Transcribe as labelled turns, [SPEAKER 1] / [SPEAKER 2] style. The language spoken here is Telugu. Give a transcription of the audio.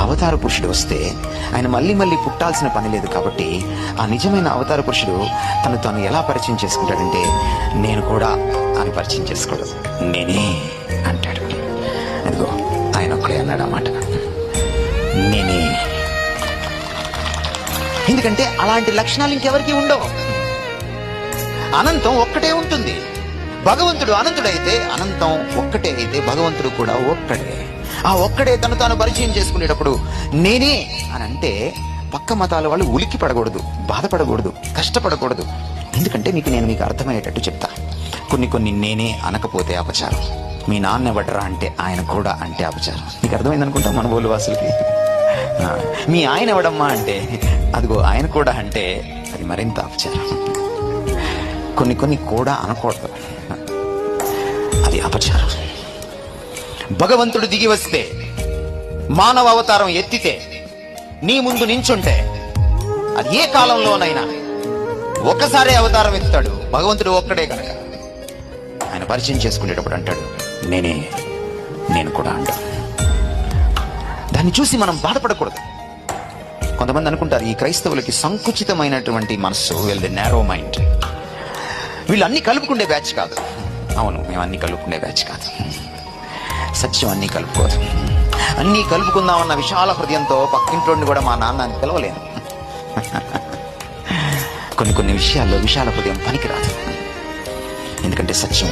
[SPEAKER 1] అవతార పురుషుడు వస్తే ఆయన మళ్ళీ మళ్ళీ పుట్టాల్సిన పని లేదు. కాబట్టి ఆ నిజమైన అవతార పురుషుడు తను ఎలా పరిచయం చేసుకుంటాడంటే, నేను కూడా అని పరిచయం చేసుకోడు, నేనే అంటాడు. అదిగో ఆయన ఒక్కడే అన్నాడు అన్నమాట, నేనే. ఎందుకంటే అలాంటి లక్షణాలు ఇంకెవరికి ఉండవు. అనంతం ఒక్కటే ఉంటుంది. భగవంతుడు అనంతుడైతే, అనంతం ఒక్కటే అయితే భగవంతుడు కూడా ఒక్కడే. ఆ ఒక్కడే తాను పరిచయం చేసుకునేటప్పుడు నేనే అని అంటే పక్క మతాల వాళ్ళు ఉలిక్కి పడకూడదు, బాధపడకూడదు, కష్టపడకూడదు. ఎందుకంటే మీకు అర్థమయ్యేటట్టు చెప్తా. కొన్ని నేనే అనకపోతే అపచారం. మీ నాన్న ఎవడరా అంటే ఆయన కూడా అంటే అపచారం. నీకు అర్థమైంది అనుకుంటా మన బోలు వాసులకి. మీ ఆయన ఎవడమ్మా అంటే అదిగో ఆయన కూడా అంటే అది మరింత అపచారం. కొన్ని కూడా అనకూడదు, అది అపచారం. భగవంతుడు దిగి వస్తే, మానవ అవతారం ఎత్తితే, నీ ముందు నించుంటే, అది ఏ కాలంలోనైనా ఒకసారి అవతారం ఎత్తాడు. భగవంతుడు ఒక్కడే కనుక ఆయన పరిచయం చేసుకునేటప్పుడు అంటాడు, నేను కూడా అంటాడు. దాన్ని చూసి మనం బాధపడకూడదు. కొంతమంది అనుకుంటారు ఈ క్రైస్తవులకి సంకుచితమైనటువంటి మనస్సు, వీళ్ళది నేరో మైండ్, వీళ్ళు అన్ని కలుపుకుండే బ్యాచ్ కాదు. అవును, మేము అన్ని కలుపుకుండే బ్యాచ్ కాదు. సత్యం అన్నీ కలుపుకోదు. అన్నీ కలుపుకుందామన్న విశాల హృదయంతో పక్కింట్లోని కూడా మా నాన్న అని పిలవలేను. కొన్ని విషయాల్లో విశాల హృదయం పనికిరాదు. ఎందుకంటే సత్యం